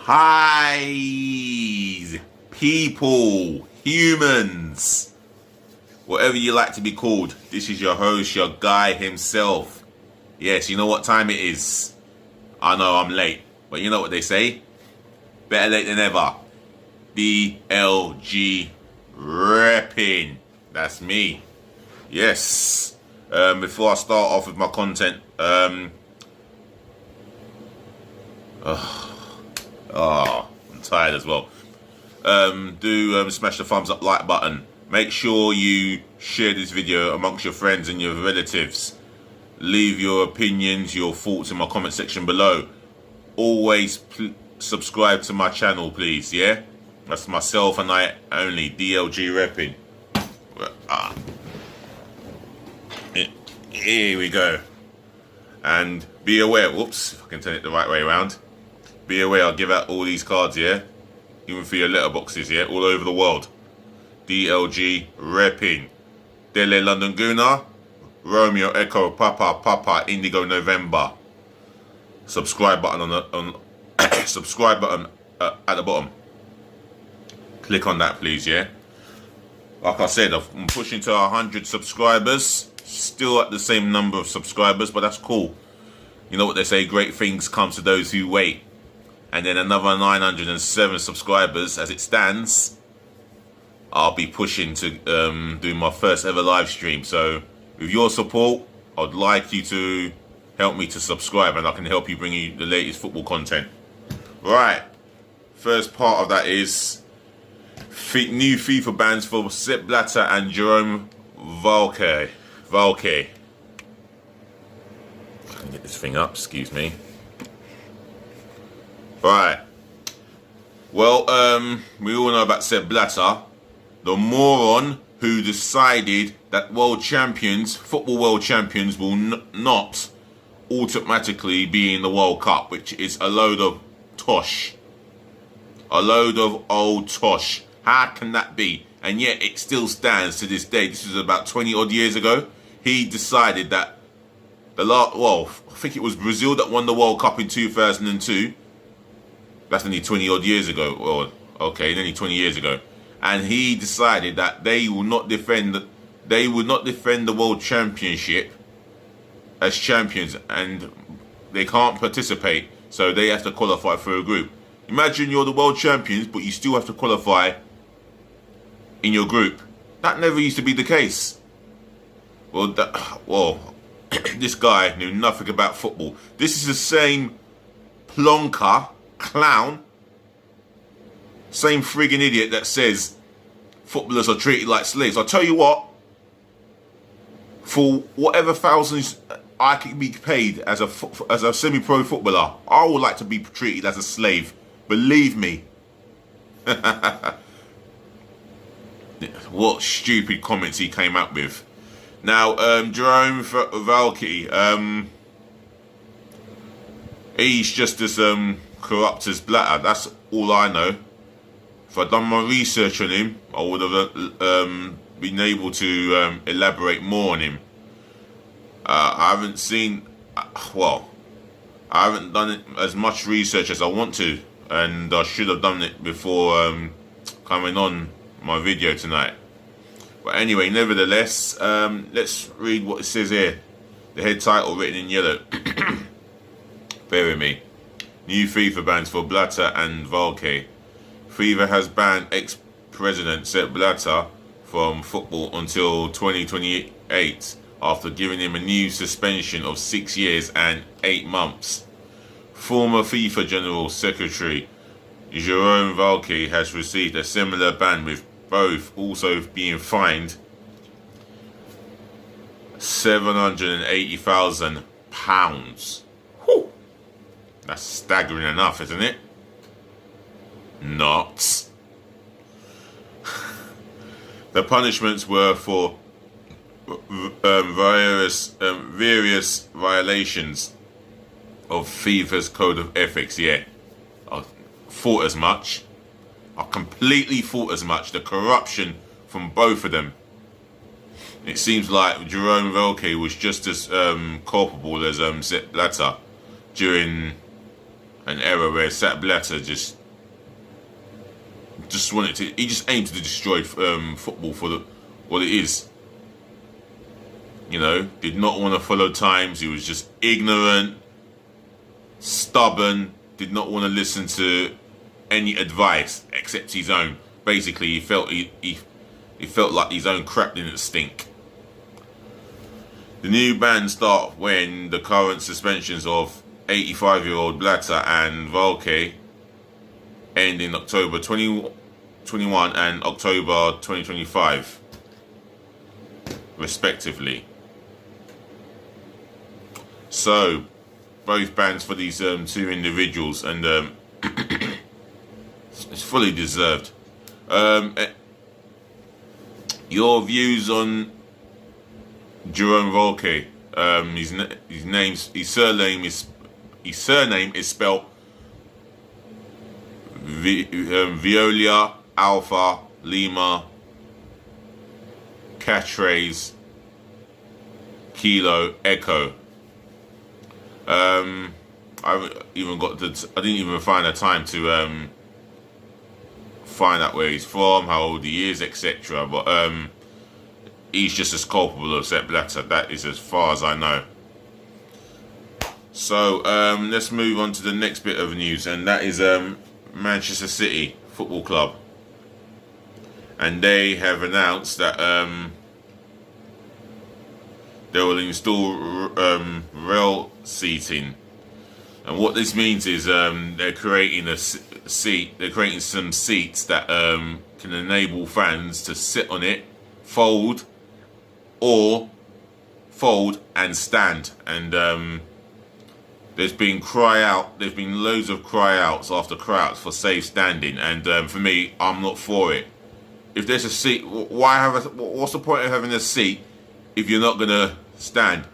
Hi, people, humans, whatever you like to be called. This is your host, your guy himself. Yes, you know what time it is. I know I'm late, but you know what they say? Better late than ever. DLG Reppin. That's me. Yes. Before I start off with my content, I'm tired as well. Do smash the thumbs up like button. Make sure you share this video amongst your friends and your relatives. Leave your opinions, your thoughts in my comment section below. Always subscribe to my channel, please. Yeah, that's myself and I only. DLG Reppin. Here we go. And be aware. Whoops, if I can turn it the right way around. Be aware, I'll give out all these cards, yeah? Even for your letterboxes, yeah? All over the world. DLG Reppin. Dele London Guna. Romeo Echo Papa Indigo November. Subscribe button on subscribe button at the bottom. Click on that, please, yeah? Like I said, I'm pushing to 100 subscribers. Still at the same number of subscribers, but that's cool. You know what they say, great things come to those who wait. And then another 907 subscribers. As it stands, I'll be pushing to do my first ever live stream. So with your support, I'd like you to help me to subscribe, and I can help you bring you the latest football content. Right, first part of that is new FIFA bans for Sepp Blatter and Jerome Valcke. I can get this thing up, excuse me. Right. Well, we all know about Sepp Blatter, the moron who decided that football world champions will not automatically be in the World Cup, which is a load of tosh. A load of old tosh. How can that be? And yet it still stands to this day. This is about 20 odd years ago. He decided that I think it was Brazil that won the World Cup in 2002. That's only 20 odd years ago. Well, okay, nearly 20 years ago. And he decided that they would not defend the World Championship as champions, and they can't participate, so they have to qualify for a group. Imagine you're the world champions, but you still have to qualify in your group. That never used to be the case. Well, this guy knew nothing about football. This is the same plonker, clown, same friggin' idiot that says footballers are treated like slaves. I'll tell you what, for whatever thousands I can be paid as a semi-pro footballer, I would like to be treated as a slave. Believe me. What stupid comments he came up with. Now, Jerome Valcke, he's just as corrupt as Blatter. That's all I know. If I'd done my research on him, I would have been able to elaborate more on him. I haven't done it as much research as I want to, and I should have done it before coming on my video tonight. But anyway, nevertheless, let's read what it says here. The head title written in yellow. Bear with me. New FIFA bans for Blatter and Valcke. FIFA has banned ex-president Sepp Blatter from football until 2028 after giving him a new suspension of 6 years and 8 months. Former FIFA General Secretary Jerome Valcke has received a similar ban, with both also being fined £780,000. Whew. That's staggering enough, isn't it? Not. The punishments were for various violations of FIFA's code of ethics. Yeah, I thought as much. I completely thought as much. The corruption from both of them. It seems like Jerome Valcke was just as culpable as Sepp Blatter during an era where Sepp Blatter just wanted to. He just aimed to destroy football for what it is. You know, did not want to follow times. He was just ignorant, stubborn. Did not want to listen to any advice except his own. Basically, he felt like his own crap didn't stink. The new ban start when the current suspensions of 85-year-old Blatter and Valcke end in October 2021 and October 2025, respectively. So, both bans for these two individuals, and it's fully deserved. Your views on Jerome Valcke? His surname is spelled Viola Alpha Lima Catchphrase Kilo Echo. I didn't even find the time to find out where he's from, how old he is, etc. But he's just as culpable of Sepp Blatter. That is as far as I know. So let's move on to the next bit of news, and that is Manchester City Football Club. And they have announced that they will install rail seating. And what this means is they're creating some seats that can enable fans to sit on it, fold and stand. And there's been loads of cry outs after cry outs for safe standing. And for me, I'm not for it. If there's a seat, what's the point of having a seat if you're not gonna stand?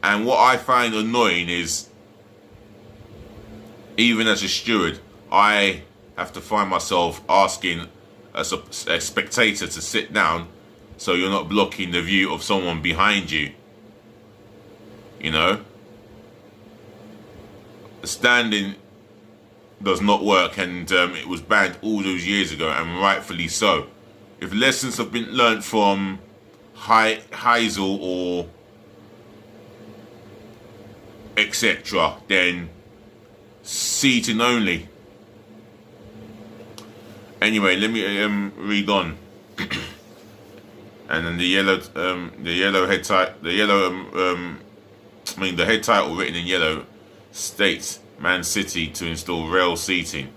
And what I find annoying is, even as a steward, I have to find myself asking a spectator to sit down so you're not blocking the view of someone behind you. You know? Standing does not work, and it was banned all those years ago, and rightfully so. If lessons have been learnt from Heysel or etc., then seating only. Anyway, let me read on. And then the head title written in yellow states Man City to install rail seating.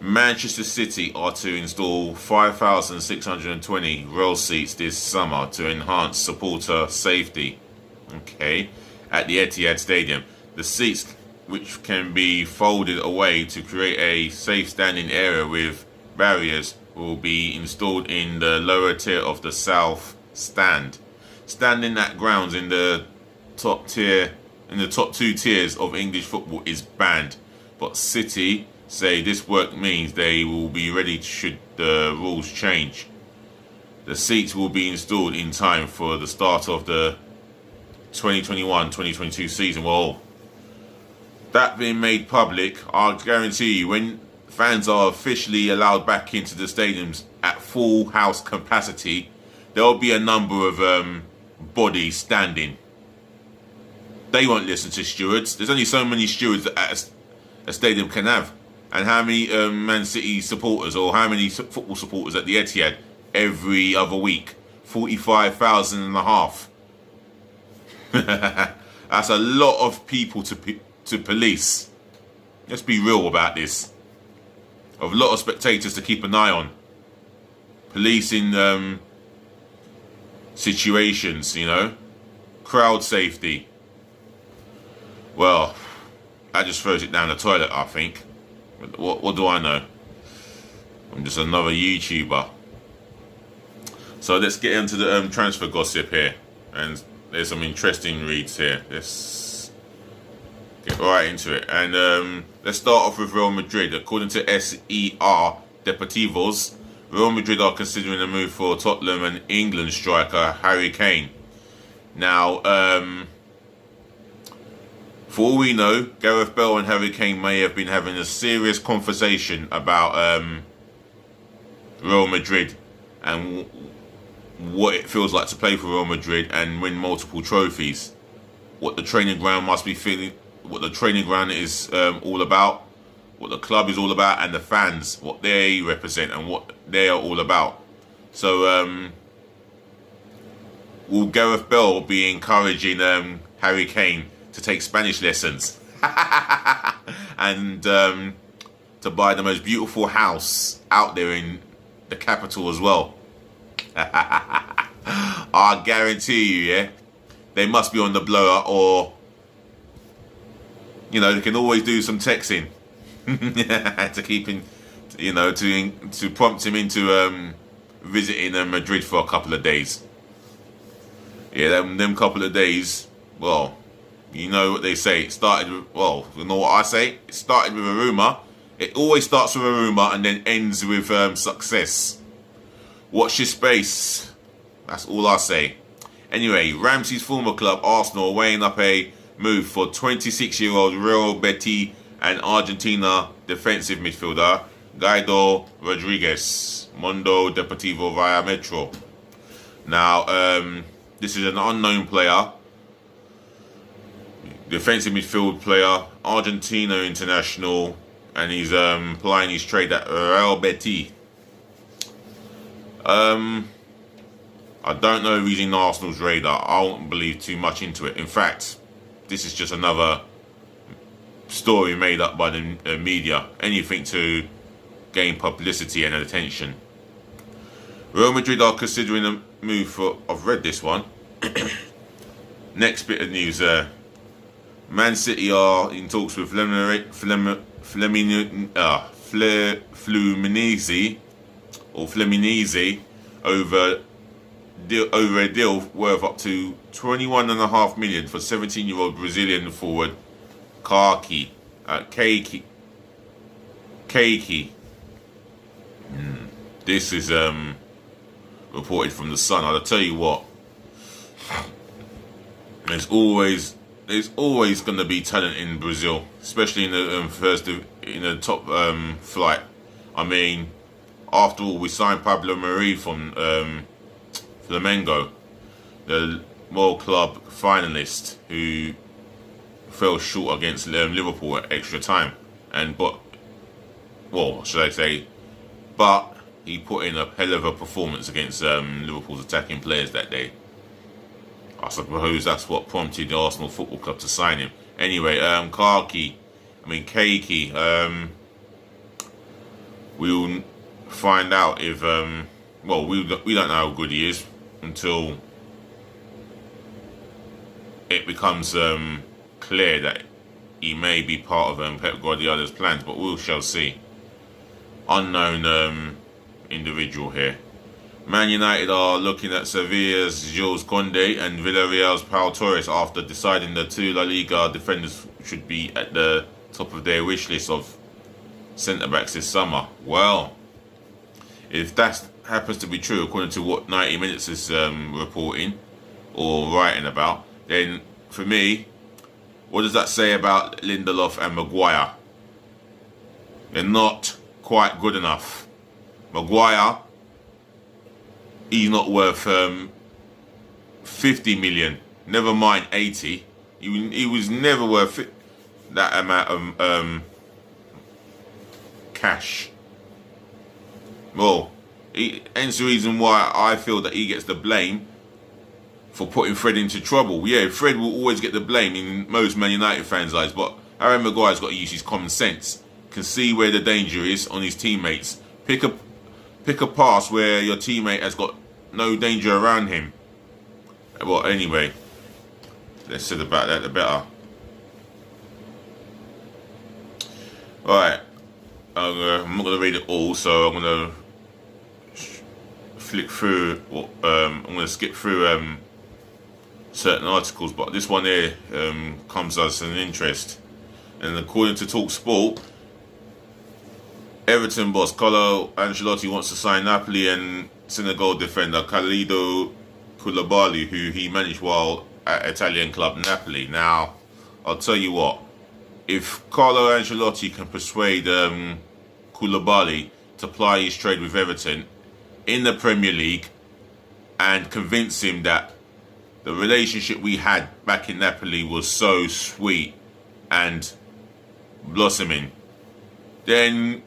Manchester City are to install 5,620 rail seats this summer to enhance supporter safety. Okay, at the Etihad Stadium. The seats, which can be folded away to create a safe standing area with barriers, will be installed in the lower tier of the south stand. Standing at grounds in the top two tiers of English football is banned, but City say this work means they will be ready should the rules change. The seats will be installed in time for the start of the 2021-2022 season. Well, that being made public, I'll guarantee you, when fans are officially allowed back into the stadiums at full house capacity, there will be a number of bodies standing. They won't listen to stewards. There's only so many stewards that a stadium can have. And how many Man City supporters or how many football supporters at the Etihad every other week? 45,000 and a half. That's a lot of people to police. Let's be real about this. A lot of spectators to keep an eye on. Policing situations, you know. Crowd safety. Well, that just throws it down the toilet, I think. What do I know? I'm just another YouTuber. So let's get into the transfer gossip here. And there's some interesting reads here. Let's get right into it. And let's start off with Real Madrid. According to SER Deportivos, Real Madrid are considering a move for Tottenham and England striker Harry Kane. Now, For all we know, Gareth Bale and Harry Kane may have been having a serious conversation about Real Madrid and what it feels like to play for Real Madrid and win multiple trophies. What the training ground must be feeling, what the training ground is all about, what the club is all about, and the fans, what they represent and what they are all about. So, will Gareth Bale be encouraging Harry Kane to take Spanish lessons and to buy the most beautiful house out there in the capital as well? I guarantee you, yeah, they must be on the blower, or you know, they can always do some texting to keep him, you know, to prompt him into visiting Madrid for a couple of days. Yeah, them couple of days. Well, you know what they say. It started with, well, you know what I say? It started with a rumour. It always starts with a rumour and then ends with success. Watch your space. That's all I say. Anyway, Ramsey's former club, Arsenal, are weighing up a move for 26-year-old Real Betis and Argentina defensive midfielder Guido Rodriguez. Mundo Deportivo via Metro. Now, this is an unknown player. Defensive midfield player, Argentina international, and he's plying his trade at Real Betis. I don't know if he's in Arsenal's radar. I won't believe too much into it. In fact, this is just another story made up by the media. Anything to gain publicity and attention. Real Madrid are considering a move for... I've read this one. Next bit of news. Man City are in talks with Fluminense over a deal worth up to 21.5 million for 17-year-old Brazilian forward Keiki. This is reported from the Sun. I'll tell you what. There's always going to be talent in Brazil, especially in the top flight. I mean, after all, we signed Pablo Mari from Flamengo, the World Club finalist who fell short against Liverpool at extra time, but he put in a hell of a performance against Liverpool's attacking players that day. I suppose that's what prompted the Arsenal Football Club to sign him. Anyway, Keiki. We'll find out if we don't know how good he is until it becomes clear that he may be part of Pep Guardiola's plans, but we shall see. Unknown individual here. Man United are looking at Sevilla's Jules Koundé and Villarreal's Pau Torres after deciding the two La Liga defenders should be at the top of their wish list of centre-backs this summer. Well, if that happens to be true, according to what 90 Minutes is reporting or writing about, then for me, what does that say about Lindelof and Maguire? They're not quite good enough. Maguire, he's not worth 50 million, never mind 80. He was never worth that amount of cash. Well, hence the reason why I feel that he gets the blame for putting Fred into trouble. Yeah, Fred will always get the blame in most Man United fans' eyes, but Harry Maguire's got to use his common sense, can see where the danger is on his teammates. Pick a pass where your teammate has got no danger around him. Well, anyway, less said about that, the better. Alright, I'm not going to read it all, so I'm going to flick through, I'm going to skip through certain articles, but this one here comes as an interest. And according to TalkSport, Everton boss Carlo Ancelotti wants to sign Napoli and Senegal defender Kalidou Koulibaly, who he managed while at Italian club Napoli. Now, I'll tell you what. If Carlo Ancelotti can persuade Koulibaly to ply his trade with Everton in the Premier League and convince him that the relationship we had back in Napoli was so sweet and blossoming, then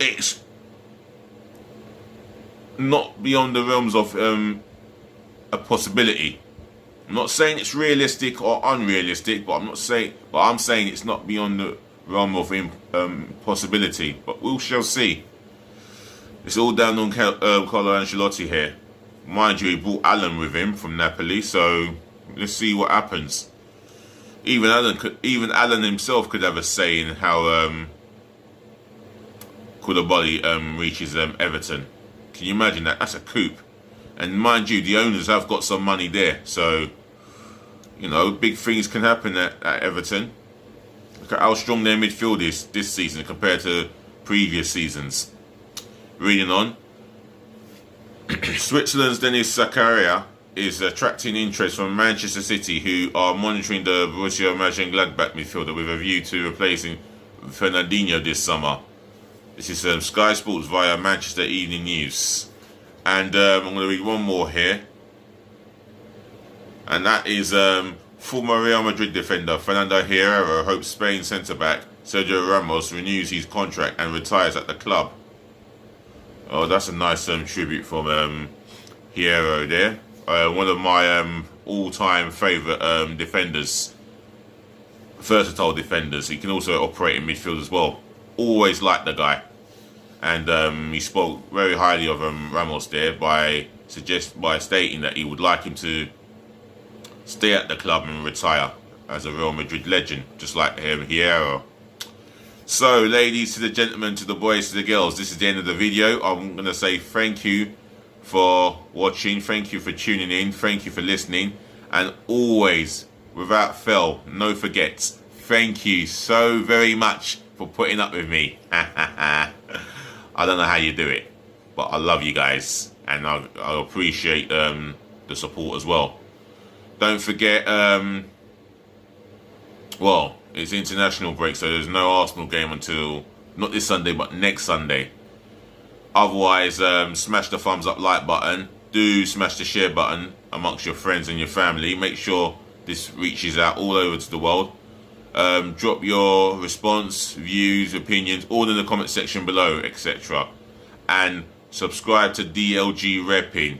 it's not beyond the realms of a possibility. I'm not saying it's realistic or unrealistic, but I'm saying it's not beyond the realm of possibility. But we shall see. It's all down on Carlo Ancelotti here. Mind you, he brought Alan with him from Napoli, so let's see what happens. Even Alan himself could have a say in how Koulibaly reaches Everton. Can you imagine that? That's a coup. And mind you, the owners have got some money there, so you know, big things can happen at Everton. Look at how strong their midfield is this season compared to previous seasons. Reading on. Switzerland's Dennis Zakaria is attracting interest from Manchester City, who are monitoring the Borussia Mönchengladbach midfielder with a view to replacing Fernandinho this summer. This is Sky Sports via Manchester Evening News. And I'm going to read one more here. And that is former Real Madrid defender Fernando Hierro hopes Spain centre-back Sergio Ramos renews his contract and retires at the club. Oh, that's a nice tribute from Hierro there. One of my all-time favourite defenders. Versatile defenders. He can also operate in midfield as well. Always liked the guy. And he spoke very highly of Ramos there by stating that he would like him to stay at the club and retire as a Real Madrid legend, just like Hierro. So, ladies to the gentlemen, to the boys to the girls, this is the end of the video. I'm going to say thank you for watching, thank you for tuning in, thank you for listening, and always, without fail, no forgets, thank you so very much for putting up with me. I don't know how you do it, but I love you guys, and I appreciate the support as well. Don't forget, well, it's international break, so there's no Arsenal game until, not this Sunday, but next Sunday. Otherwise, smash the thumbs up like button. Do smash the share button amongst your friends and your family. Make sure this reaches out all over to the world. Drop your response, views, opinions, all in the comment section below, etc. And subscribe to DLG Reppin.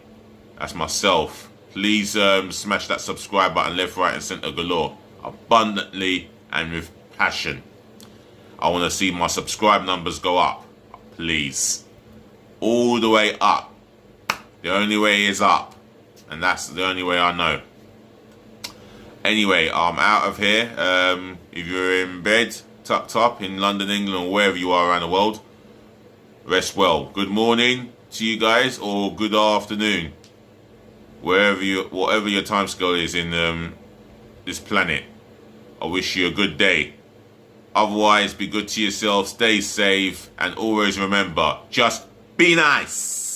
That's myself. Please smash that subscribe button left, right and centre galore. Abundantly and with passion. I want to see my subscribe numbers go up. Please. All the way up. The only way is up. And that's the only way I know. Anyway, I'm out of here. If you're in bed, tucked up in London, England, or wherever you are around the world, rest well. Good morning to you guys, or good afternoon. Whatever your time scale is in this planet. I wish you a good day. Otherwise, be good to yourself, stay safe, and always remember, just be nice.